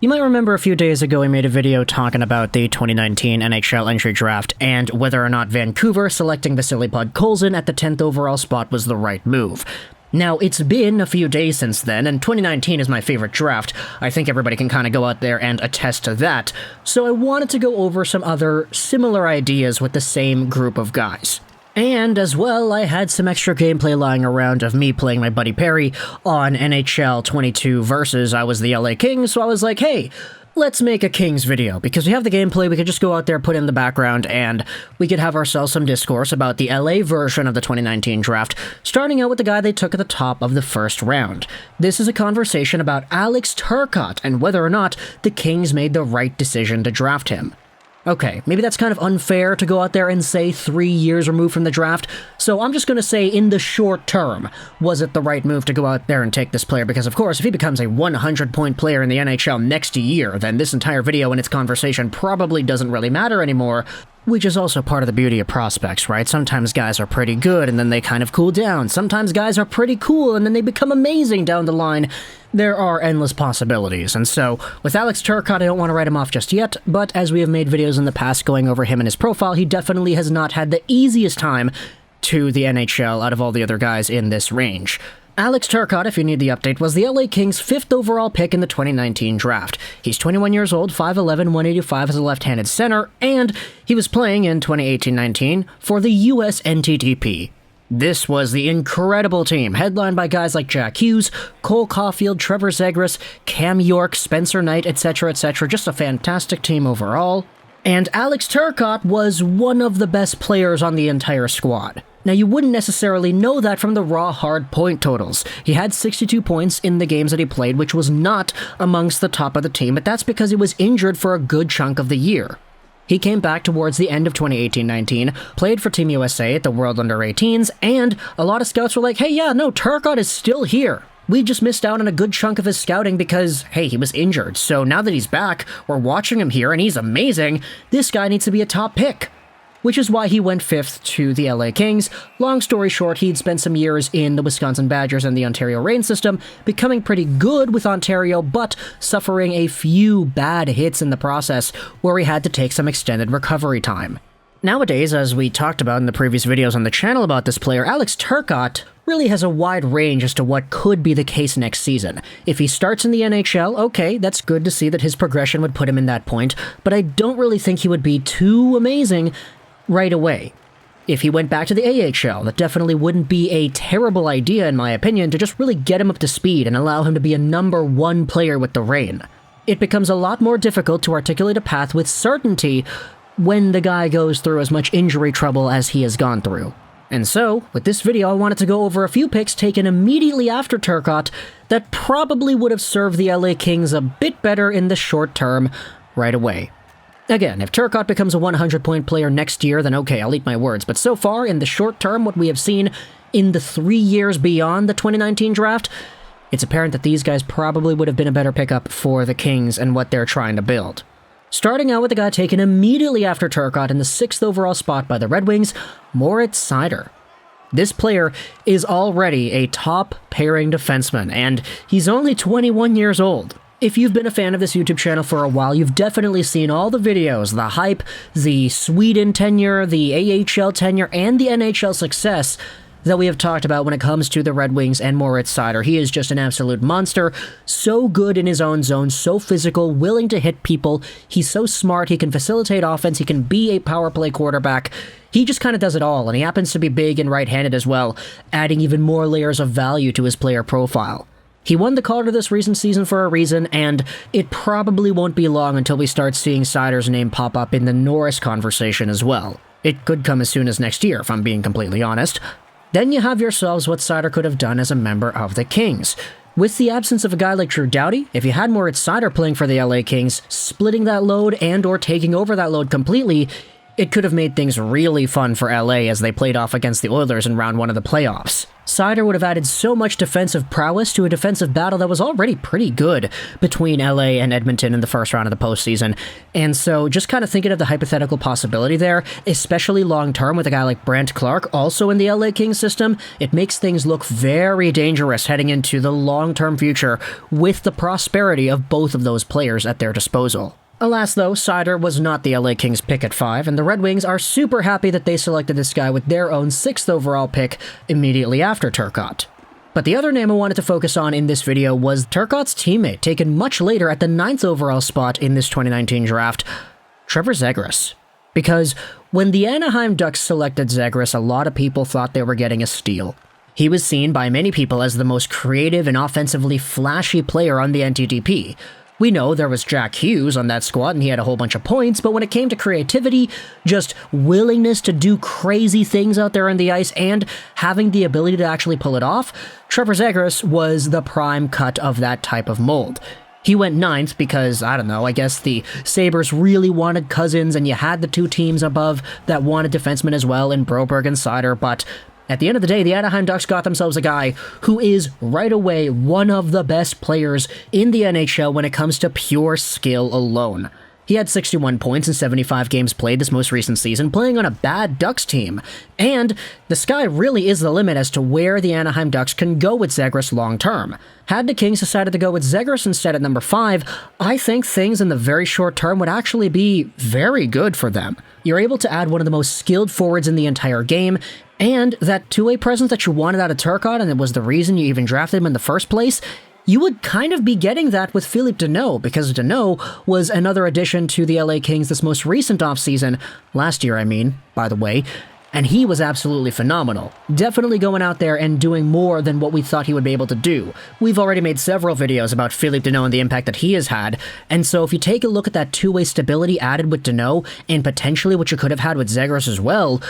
You might remember a few days ago I made a video talking about the 2019 NHL Entry Draft and whether or not Vancouver selecting Vasily Podkolzin at the 10th overall spot was the right move. Now, it's been a few days since then, and 2019 is my favorite draft. I think everybody can kind of go out there and attest to that, so I wanted to go over some other similar ideas with the same group of guys. And as well, I had some extra gameplay lying around of me playing my buddy Perry on NHL 22 versus I was the LA Kings, so I was like, hey, let's make a Kings video, because we have the gameplay, we could just go out there, put in the background, and we could have ourselves some discourse about the LA version of the 2019 draft, starting out with the guy they took at the top of the first round. This is a conversation about Alex Turcotte and whether or not the Kings made the right decision to draft him. Okay, maybe that's kind of unfair to go out there and say 3 years removed from the draft, so I'm just going to say in the short term, was it the right move to go out there and take this player? Because of course, if he becomes a 100-point player in the NHL next year, then this entire video and its conversation probably doesn't really matter anymore, which is also part of the beauty of prospects, right? Sometimes guys are pretty good and then they kind of cool down. Sometimes guys are pretty cool and then they become amazing down the line. There are endless possibilities, and so, with Alex Turcotte, I don't want to write him off just yet, but as we have made videos in the past going over him and his profile, he definitely has not had the easiest time to the NHL out of all the other guys in this range. Alex Turcotte, if you need the update, was the LA Kings' 5th overall pick in the 2019 draft. He's 21 years old, 5'11", 185 as a left-handed center, and he was playing in 2018-19 for the US NTDP. This was the incredible team, headlined by guys like Jack Hughes, Cole Caulfield, Trevor Zegras, Cam York, Spencer Knight, etc., etc. Just a fantastic team overall. And Alex Turcotte was one of the best players on the entire squad. Now, you wouldn't necessarily know that from the raw hard point totals. He had 62 points in the games that he played, which was not amongst the top of the team, but that's because he was injured for a good chunk of the year. He came back towards the end of 2018-19, played for Team USA at the World Under-18s, and a lot of scouts were like, hey, yeah, no, Turcotte is still here. We just missed out on a good chunk of his scouting because, hey, he was injured. So now that he's back, we're watching him here, and he's amazing. This guy needs to be a top pick. Which is why he went 5th to the LA Kings. Long story short, he'd spent some years in the Wisconsin Badgers and the Ontario Reign system, becoming pretty good with Ontario, but suffering a few bad hits in the process, where he had to take some extended recovery time. Nowadays, as we talked about in the previous videos on the channel about this player, Alex Turcotte really has a wide range as to what could be the case next season. If he starts in the NHL, okay, that's good to see that his progression would put him in that point, but I don't really think he would be too amazing right away. If he went back to the AHL, that definitely wouldn't be a terrible idea, in my opinion, to just really get him up to speed and allow him to be a number 1 player with the Reign. It becomes a lot more difficult to articulate a path with certainty when the guy goes through as much injury trouble as he has gone through. And so, with this video, I wanted to go over a few picks taken immediately after Turcotte that probably would have served the LA Kings a bit better in the short term right away. Again, if Turcotte becomes a 100-point player next year, then okay, I'll eat my words. But so far, in the short term, what we have seen in the 3 years beyond the 2019 draft, it's apparent that these guys probably would have been a better pickup for the Kings and what they're trying to build. Starting out with the guy taken immediately after Turcotte in the 6th overall spot by the Red Wings, Moritz Seider. This player is already a top pairing defenseman, and he's only 21 years old. If you've been a fan of this YouTube channel for a while, you've definitely seen all the videos, the hype, the Sweden tenure, the AHL tenure, and the NHL success that we have talked about when it comes to the Red Wings and Moritz Seider. He is just an absolute monster, so good in his own zone, so physical, willing to hit people. He's so smart, he can facilitate offense, he can be a power play quarterback. He just kind of does it all, and he happens to be big and right-handed as well, adding even more layers of value to his player profile. He won the Calder this recent season for a reason, and it probably won't be long until we start seeing Seider's name pop up in the Norris conversation as well. It could come as soon as next year, if I'm being completely honest. Then you have yourselves what Seider could have done as a member of the Kings. With the absence of a guy like Drew Doughty, if you had Moritz Seider playing for the LA Kings, splitting that load and or taking over that load completely, it could have made things really fun for LA as they played off against the Oilers in round 1 of the playoffs. Seider would have added so much defensive prowess to a defensive battle that was already pretty good between LA and Edmonton in the first round of the postseason. And so just kind of thinking of the hypothetical possibility there, especially long-term with a guy like Brandt Clarke also in the LA Kings system, it makes things look very dangerous heading into the long-term future with the prosperity of both of those players at their disposal. Alas, though, Seider was not the LA Kings pick at 5, and the Red Wings are super happy that they selected this guy with their own 6th overall pick immediately after Turcotte. But the other name I wanted to focus on in this video was Turcotte's teammate, taken much later at the 9th overall spot in this 2019 draft, Trevor Zegras. Because when the Anaheim Ducks selected Zegras, a lot of people thought they were getting a steal. He was seen by many people as the most creative and offensively flashy player on the NTDP. We know there was Jack Hughes on that squad and he had a whole bunch of points, but when it came to creativity, just willingness to do crazy things out there on the ice and having the ability to actually pull it off, Trevor Zegras was the prime cut of that type of mold. He went 9th because, I don't know, I guess the Sabres really wanted Cousins and you had the two teams above that wanted defensemen as well in Broberg and Seider, but at the end of the day, the Anaheim Ducks got themselves a guy who is right away one of the best players in the NHL when it comes to pure skill alone. He had 61 points in 75 games played this most recent season, playing on a bad Ducks team. And the sky really is the limit as to where the Anaheim Ducks can go with Zegras long term. Had the Kings decided to go with Zegras instead at number 5, I think things in the very short term would actually be very good for them. You're able to add one of the most skilled forwards in the entire game, and that two-way presence that you wanted out of Turcotte, and it was the reason you even drafted him in the first place, you would kind of be getting that with Philippe Danault, because Danault was another addition to the LA Kings this most recent offseason, last year I mean, by the way, and he was absolutely phenomenal. Definitely going out there and doing more than what we thought he would be able to do. We've already made several videos about Philippe Danault and the impact that he has had, and so if you take a look at that two-way stability added with Danault, and potentially what you could have had with Zegras as well,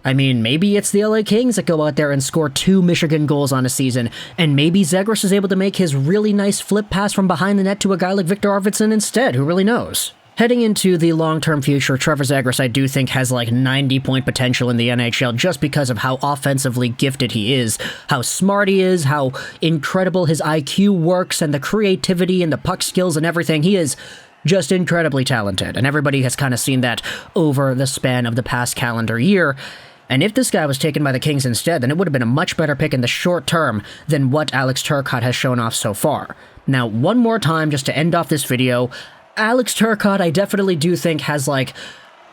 I mean, maybe it's the LA Kings that go out there and score 2 Michigan goals on a season, and maybe Zegras is able to make his really nice flip pass from behind the net to a guy like Victor Arvidsson instead, who really knows? Heading into the long-term future, Trevor Zegras I do think has like 90-point potential in the NHL just because of how offensively gifted he is, how smart he is, how incredible his IQ works, and the creativity and the puck skills and everything. He is just incredibly talented, and everybody has kind of seen that over the span of the past calendar year. And if this guy was taken by the Kings instead, then it would have been a much better pick in the short term than what Alex Turcotte has shown off so far. Now, one more time, just to end off this video, Alex Turcotte I definitely do think has, like,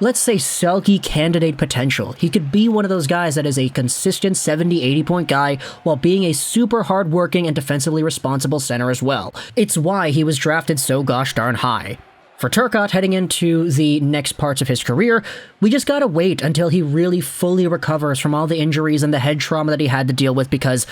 let's say Selke candidate potential. He could be one of those guys that is a consistent 70-80 point guy while being a super hardworking and defensively responsible center as well. It's why he was drafted so gosh darn high. For Turcotte heading into the next parts of his career, we just gotta wait until he really fully recovers from all the injuries and the head trauma that he had to deal with, because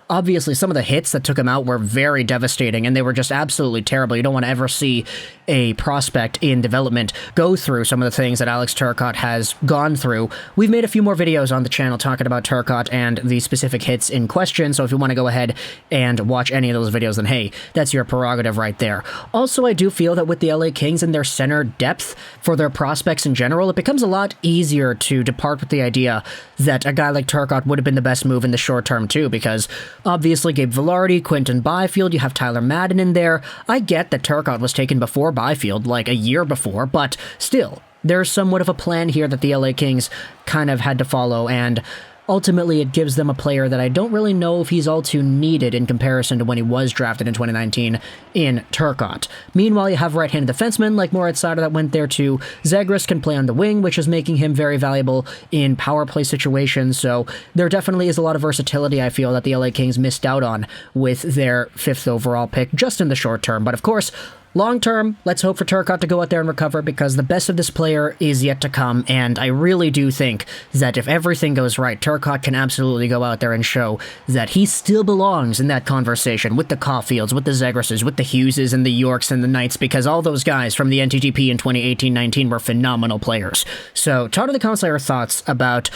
obviously some of the hits that took him out were very devastating and they were just absolutely terrible. You don't want to ever see a prospect in development go through some of the things that Alex Turcotte has gone through. We've made a few more videos on the channel talking about Turcotte and the specific hits in question, so if you want to go ahead and watch any of those videos, then hey, that's your prerogative right there. Also, I do feel that with the LA Kings and their center depth for their prospects in general, it becomes a lot easier to depart with the idea that a guy like Turcotte would have been the best move in the short term too, because obviously Gabe Vilardi, Quinton Byfield, you have Tyler Madden in there. I get that Turcotte was taken before Byfield, like a year before, but still, there's somewhat of a plan here that the LA Kings kind of had to follow, and ultimately it gives them a player that I don't really know if he's all too needed in comparison to when he was drafted in 2019 in Turcotte. Meanwhile, you have right-handed defensemen like Moritz Seider that went there too. Zegras can play on the wing, which is making him very valuable in power play situations, so there definitely is a lot of versatility I feel that the LA Kings missed out on with their 5th overall pick just in the short term. But of course, long term, let's hope for Turcotte to go out there and recover, because the best of this player is yet to come, and I really do think that if everything goes right, Turcotte can absolutely go out there and show that he still belongs in that conversation with the Caulfields, with the Zegrases, with the Hugheses and the Yorks and the Knights, because all those guys from the NTDP in 2018-19 were phenomenal players. So talk to the comments your thoughts about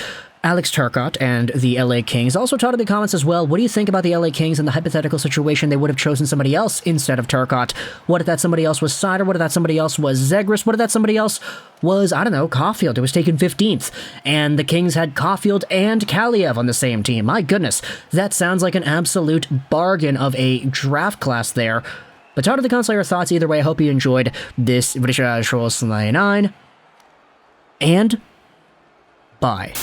Alex Turcotte and the LA Kings also taught in the comments as well, what do you think about the LA Kings in the hypothetical situation they would have chosen somebody else instead of Turcotte? What if that somebody else was Seider? What if that somebody else was Zegras? What if that somebody else was, I don't know, Caulfield, who was taken 15th, and the Kings had Caulfield and Kaliev on the same team? My goodness, that sounds like an absolute bargain of a draft class there. But talk to the comments your thoughts. Either way, I hope you enjoyed this Juraj 99, and bye.